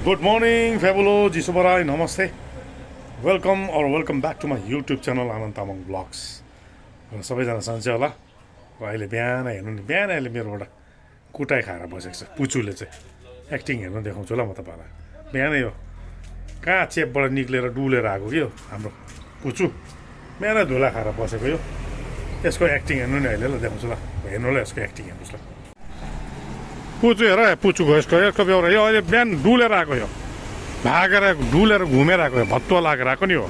Good morning, Fabulous, Jisubarai, Namaste. Welcome back to my YouTube channel, Anand Vlogs. सबैजना सन्चै होला र अहिले बिहान हेर्नु नि बिहान अहिले मेरो एउटा कुटाइ खाएर बसेको छ पुचुले चाहिँ एक्टिङ हेर्नु देखाउँछु ल म तपाईँलाई बिहानै यो कहाँ चेपबाट निक्लेर डुलेर आएको कि यो हाम्रो पुचु बिहानै धुला खाएर बसेको यो यसको एक्टिङ हेर्नु नि अहिले ल देखाउँछु ल हेर्नु ल यसको एक्टिङ हेर्नुहोस् ल पुचु हेर पुचुको यसको बेहोरा यो अहिले बिहान डुलेर आएको यो भागेर डुलेर घुमेर आएको यो भत्तुवा लागेर आएको नि हो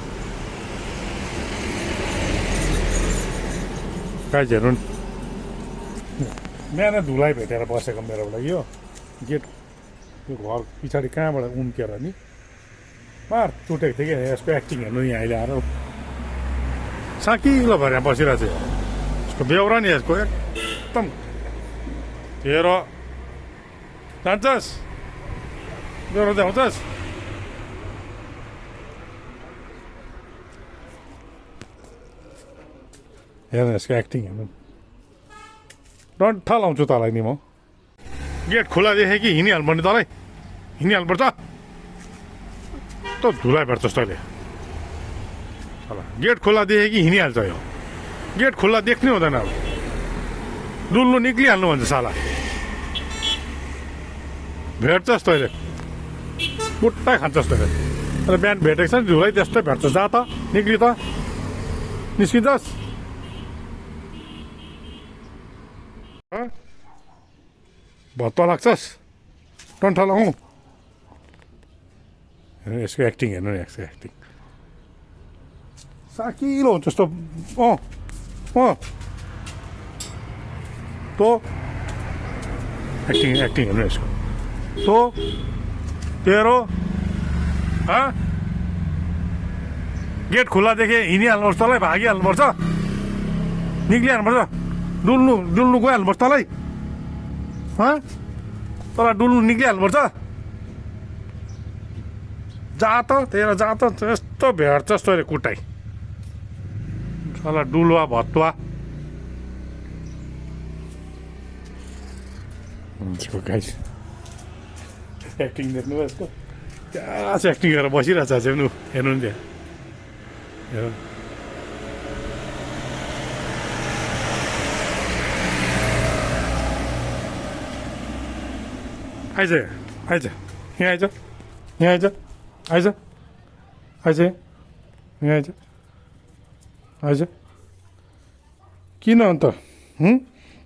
गाइज हेर्नु नि बिहान धुलाई भेटेर बसेको मेरो लागि यो गेट यो घर पछाडि कहाँबाट उम्केर नि मार टुटेको थियो कि यसको एक्टिङ हेर्नु यहाँ अहिले आएर साकिलो भएर बसिरहेको छ यसको बेहोरा नि यसको एकदम हेर जान्छस् बेहोरा देखाउँछस् हेर्नु यसको एक्टिङ हेर्नु डन्ठा लाउँछु तँलाई नि म गेट खुला देखेँ कि हिँडिहाल्नुपर्ने तँलाई हिँडिहाल्नुपर्छ त धुलाई भेट्छस् तैँले गेट खुल्ला देखेँ कि हिँडिहाल्छ यो गेट खुल्ला देख्नै हुँदैन अब डुल्नु निक्लिहाल्नु भन्छ साला भेट्छस् तैँले बुट्टा खान्छस् तैँले तर बिहान भेटेको छ नि धुलाई त्यस्तै भेट्छ जा त निक्लि त निस्किन्छस् भत्ता लाग्छस् टन्ठा लगाउँ यसको एक्टिङ हेर्नु नि यसको एक्टिङ साकिलो हुन्छ जस्तो तो एक्टिङ हेर्नु यसको तो तेरो गेट खुल्ला देखेँ हिँडिहाल्नुपर्छ तँलाई भागिहाल्नुपर्छ निक्लिहाल्नुपर्छ डुल्नु गइहाल्नुपर्छ तँलाई तँलाई डुल्नु निक्लिहाल्नुपर्छ जा त यस्तो भेट्छस् तैँले कुटाइ तँलाई डुलुवा भत्तुवा गाइस एक्टिङ देख्नु यसको क्या एक्टिङ गरेर बसिरहेको छ हेर्नु हेर्नु नि त्यहाँ आइज यहाँ आइज किन अन्त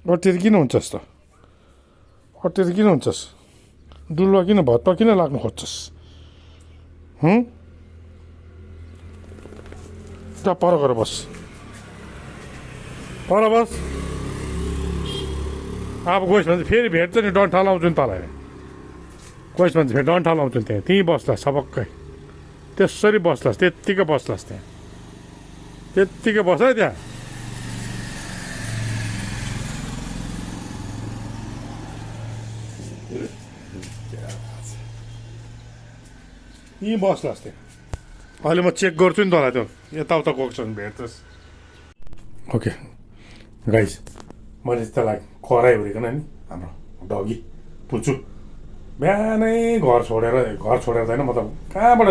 अटेर किन हुन्छस् त अटेर किन हुन्छस् डुलुवा किन भत्ता किन लाग्नु खोज्छस् त पर गएर बस अब गइस् भने फेरि भेट्छ नि डन्ठा लाउँछु नि तँलाई गइस् भने फेरि डन्ठा लाउँछु नि त्यहाँ त्यहीँ बस्लास् सबक्कै त्यसरी बस्लास् त्यत्तिकै बस्लास् त्यहाँ त्यत्तिकै बस है त्यहाँ यहीँ बस्लास् त्यहाँ अहिले म चेक गर्छु नि तँलाई त्यो यताउता गएको छ भने भेट्छस् ओके गाइस मैले त्यसलाई कराइवरिकन नि हाम्रो डगी पुच्छु बिहानै घर छोडेर जाइन मतलब कहाँबाट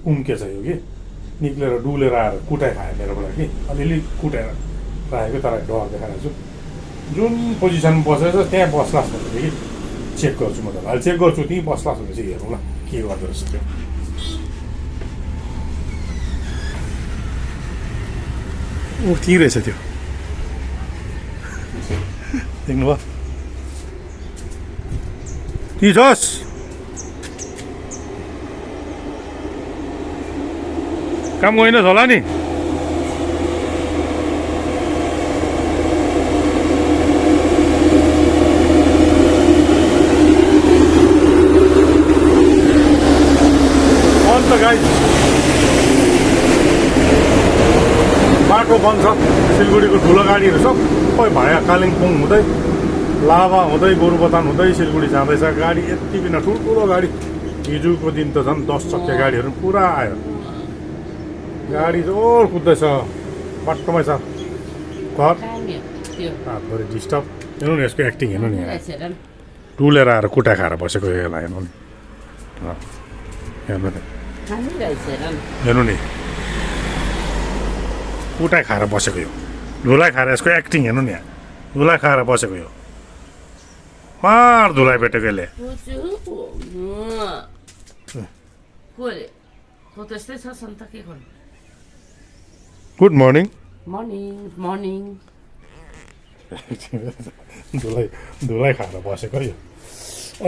उम्केछ यो कि निक्लेर डुलेर आएर कुटाइ खायो मेरोबाट कि अलिअलि कुटाएर राखेको तर डर देखाएको छु जुन पोजिसनमा बसेर त्यहाँ बस्लास् भनेर कि चेक गर्छु म त अहिले चेक गर्छु त्यहीँ बस्लास् भने चाहिँ हेरौँ ल के गर्दो रहेछ त्यो त्यहीँ रहेछ त्यो देख्नुभयो ती छस् काम गइनस् होला नि अन्त गाई बाटो बन्द छ सिलगढीको ठुलो गाडीहरू सबै भाया कालिम्पोङ हुँदै लाभा हुँदै गोरुबथान हुँदै सिलगढी जाँदैछ गाडी यति बिना ठुल्ठुलो गाडी हिजोको दिन त झन् 10 चक्के गाडीहरू पुरा आयो गाडी जोर कुद्दैछ बाटोमै छ घर हातभरि डिस्टर्ब हेर्नु नि यसको एक्टिङ हेर्नु नि डुलेर आएर कुटा खाएर बसेको यसलाई हेर्नु नि हेर्नु नि खाइरहेछ हेर्नु नि उटाइ खाएर बसेको यो धुलाई खाएर यसको एक्टिङ हेर्नु नि यहाँ धुलाई खाएर बसेको यो मार धुलाई भेटेको यसले त्यस्तै छ सन्त के गर्नु गुड मर्निङ मर्निङ मर्निङ धुलाई खाएर बसेको यो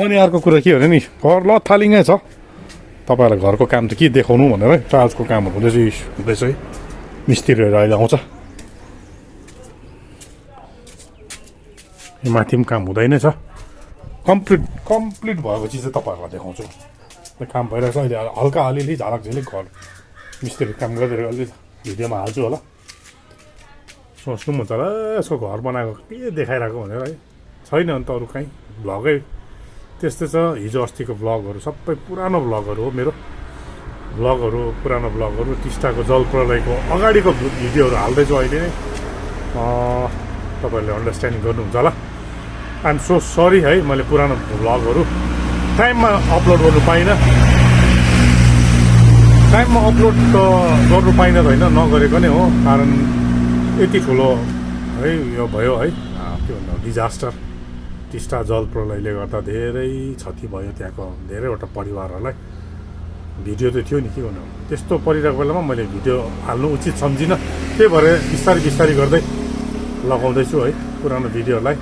अनि अर्को कुरा के भने नि घर लथालिङै छ तपाईँहरूलाई घरको काम त के देखाउनु भनेर टाइल्सको कामहरू हुँदैछ है मिस्त्रीहरू अहिले आउँछ माथि पनि काम हुँदै नै छ कम्प्लिट भएपछि चाहिँ तपाईँहरूलाई देखाउँछु काम भइरहेछ अहिले हल्का अलिअलि झालक झिलिक घर मिस्त्री काम गर्दै अलि भिडियोमा हाल्छु होला सोच्नु पनि हुन्छ होला यसको घर बनाएको के देखाइरहेको भनेर है छैन अन्त अरू कहीँ भ्लगै त्यस्तै छ हिजो अस्तिको भ्लगहरू सबै पुरानो भ्लगहरू हो मेरो पुरानो भ्लगहरू टिस्टाको जल प्रलयको अगाडिको भिडियोहरू हाल्दैछु अहिले नै तपाईँहरूले अन्डरस्ट्यान्डिङ गर्नुहुन्छ होला आइएम सो सरी है मैले पुरानो भ्लगहरू टाइममा अपलोड गर्नु पाइनँ टाइममा अपलोड त गर्नु पाइनँ त होइन नगरेको नै हो कारण यति ठुलो है यो भयो है के भन्नु डिजास्टर टिस्टा जल प्रलयले गर्दा धेरै क्षति भयो त्यहाँको धेरैवटा परिवारहरूलाई भिडियो त थियो नि के भन्नु त्यस्तो परिरहेको बेलामा मैले भिडियो हाल्नु उचित सम्झिनँ त्यही भएर बिस्तारै गर्दै लगाउँदैछु है पुरानो भिडियोहरूलाई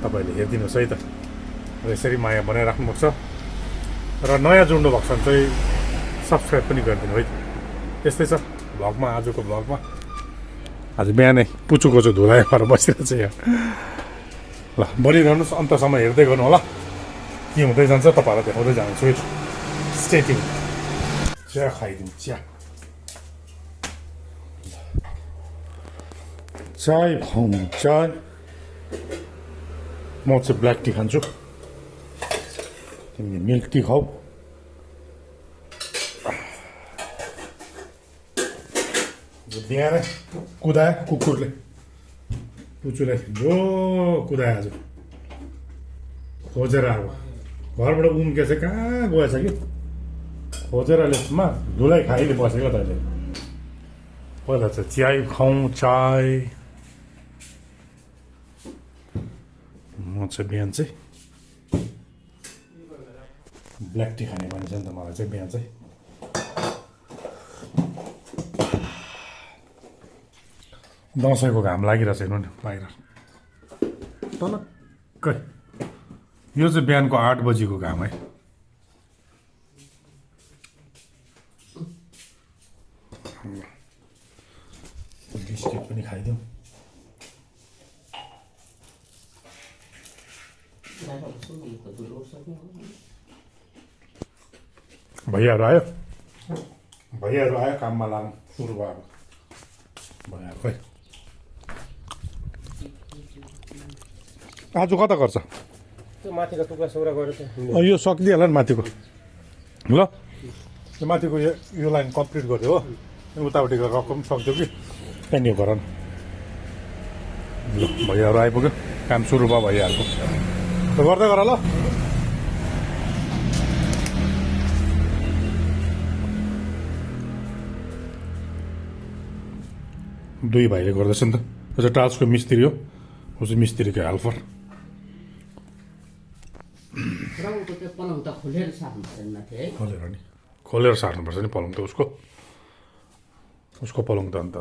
तपाईँहरूले हेरिदिनुहोस् है त यसरी माया बनाइराख्नुपर्छ र नयाँ जोड्नु भएको छ भने चाहिँ सब्सक्राइब पनि गरिदिनु है त्यस्तै छ भ्लगमा आजको भ्लगमा आज बिहानै पुचुको चाहिँ धुलाइ भएर बसिरहेको छ यहाँ ल बनिरहनुहोस् अन्तसम्म हेर्दै गर्नु होला के हुँदै जान्छ तपाईँहरूलाई देखाउँदै जान्छु है स्टेटिङ चिया खाइदिनु चाय खुवाउनु चाय म चाहिँ ब्ल्याक टी खान्छु तिमीले मिल्क टी खाऊ बिहानै कुदायो कुकुरले पुचुलाई जो कुदायो आज खोजेर अब घरबाट उम्के चाहिँ कहाँ गएछ कि खोजेर लेसमा धुलाई खाइले बसेको त अहिले पहिला चाहिँ चिया खाउँ चाय म चाहिँ बिहान चाहिँ ब्ल्याक टी खाने भन्छ नि त मलाई चाहिँ बिहान चाहिँ दसैँको घाम लागिरहेछ हेर्नु नि बाहिर तलक्कै यो चाहिँ बिहानको 8 बजीको घाम है बिस्किट पनि खाइदिउँ भैयाहरू आयो काममा लाग्नु सुरु भयो भैयाहरू खै आज कता गर्छ त्यो माथिको टुक्रा सौरा गरेर यो सकिदिइहाल्यो नि माथिको ल त्यो माथिको यो लाइन कम्प्लिट गर्यो हो उतापट्टि गएर रकम सक्थ्यो कि त्यहाँनिर गर न ल भैयाहरू आइपुग्यो काम सुरु भयो भैयाहरूको त गर्दै गर ल दुई भाइले गर्दैछ नि त यो चाहिँ टाल्सको मिस्त्री हो ऊ चाहिँ मिस्त्रीको हेल्पर खोलेर सार्नुपर्छ नि पलङ त उसको पलङ त अन्त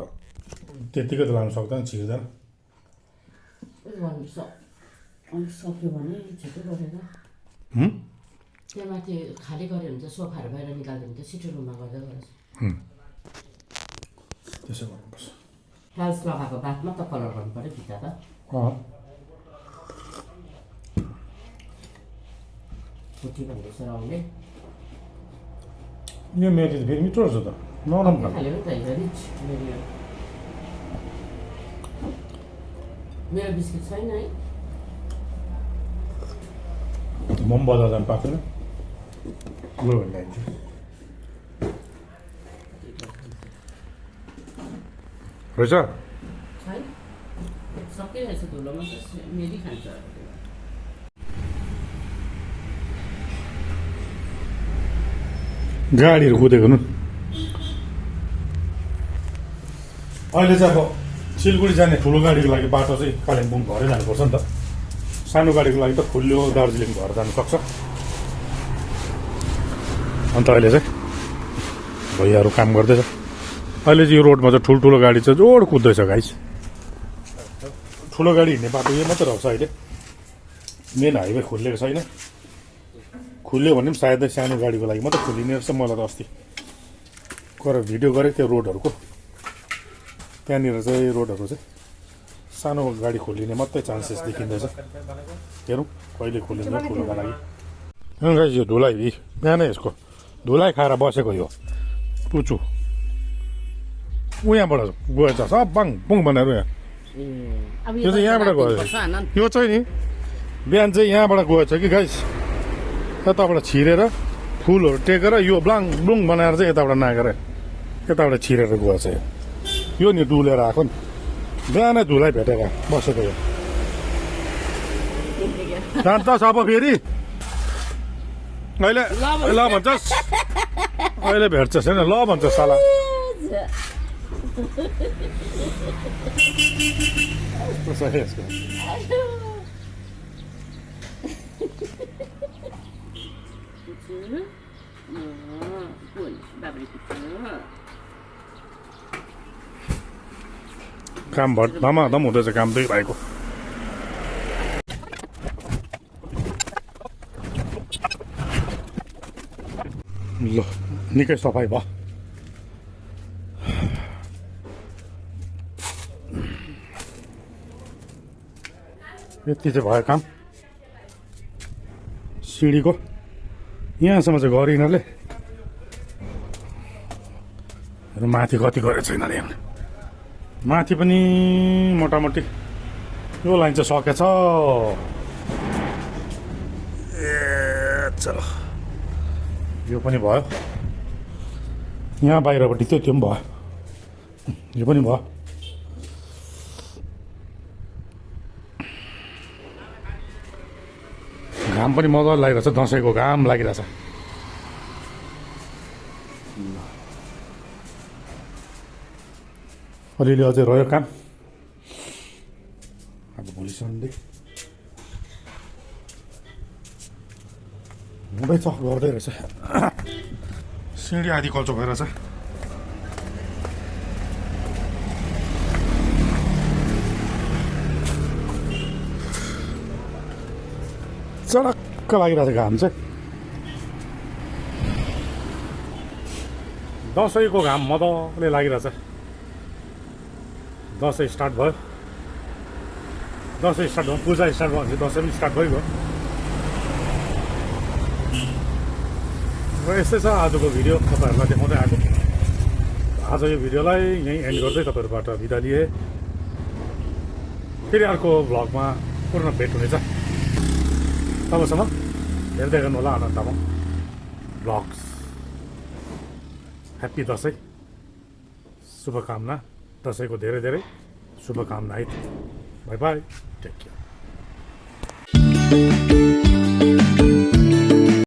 त्यतिकै त लानु सक्दैन छिर्दैन सक्यो भने छिटो गरेर त्यहाँ माथि खाली गऱ्यो भने चाहिँ सोफाहरू बाहिर निकाल्यो भने चाहिँ सिटो रुममा गर्दै गरेछ त्यसो गर्नुपर्छ टाइल्स लगाएको बादमा त कलर गर्नु पऱ्यो भित्र त पुटी भन्दैछ राउले यो मेरो त फेरि मिठो रहेछ त नरम खाल्यो नि त मेरो बिस्किट छैन है म पनि बजार जानु पाएको छैन गयो भने ल्याइदिन्छु रहेछ छैन सकिरहेछ धुलोमा त मेरी खान्छ गाडीहरू कुदेको हुनु अहिले चाहिँ अब सिलगढी जाने ठुलो गाडीको लागि बाटो चाहिँ कालिम्पोङ भएर जानुपर्छ नि त सानो गाडीको लागि त खुल्यो दार्जिलिङ भएर जानु सक्छ अन्त अहिले चाहिँ भैयाहरू काम गर्दैछ अहिले चाहिँ यो रोडमा चाहिँ ठुल्ठुलो गाडी चाहिँ जोड कुद्दैछ गाइस ठुलो गाडी हिँड्ने बाटो यो मात्रै रहेछ अहिले मेन हाइवे खोलिएको छैन खुल्यो भने पनि सायदै सानो गाडीको लागि मात्रै खोलिने रहेछ मलाई त अस्ति गएर भिडियो गरेको थियो रोडहरूको त्यहाँनिर चाहिँ रोडहरू चाहिँ सानो गाडी खोलिने मात्रै चान्सेस देखिँदैछ हेरौँ कहिले खोलिने ठुलोको लागि गाइस यो धुलाइ बिहानै यसको धुलाइ खाएर बसेको यो पुचु यहाँबाट गएछ सब बाङ बुङ भनेर यहाँ यो चाहिँ यहाँबाट गयो यो चाहिँ नि बिहान चाहिँ यहाँबाट गएछ कि गाइस यताबाट छिरेर फुलहरू टेकेर यो ब्लाङ ब्लुङ बनाएर चाहिँ यताबाट नागेर यताबाट छिरेर गएछ यो नि डुलेर आएको नि बिहानै धुलाई भेटेर बसेको यो जान्छ अब फेरि अहिले ल भन्छस् अहिले भेट्छस् होइन ल भन्छ साला काम धमाधम हुँदैछ काम दुई भाइको ल निकै सफाइ भयो यति चाहिँ भयो काम सिँढीको यहाँसम्म चाहिँ गऱ्यो यिनीहरूले माथि कति गरेको छ यिनीहरूले माथि पनि मोटामोटी यो लाइन चाहिँ सकेछ ए चलो यो पनि भयो यहाँ बाहिरपट्टि त्यो पनि भयो यो पनि भयो घाम पनि मजाले लागिरहेछ दसैँको घाम लागिरहेछ अलिअलि अझै रह्यो काम अब भोलि सन्डे हुँदैछ गर्दै रहेछ सिँढी आदि कल्चो भइरहेछ चडक्क लागिरहेछ घाम चाहिँ दसैँको घाम मजाले लागिरहेछ दसैँ स्टार्ट भयो दसैँ स्टार्ट भयो पूजा स्टार्ट भयो दसैँ पनि स्टार्ट भइगयो र यस्तै छ आजको भिडियो तपाईँहरूलाई देखाउँदै आएको आज यो भिडियोलाई यहीँ एन्ड गर्दै तपाईँहरूबाट बिदा लिए फेरि अर्को भ्लगमा पूर्ण भेट हुनेछ तबसम्म हेर्दै गर्नु होला आनन्द तामाङ भ्लग्स ह्याप्पी दसैँ शुभकामना दसैँको धेरै धेरै शुभकामना है बाई बाई टेक केयर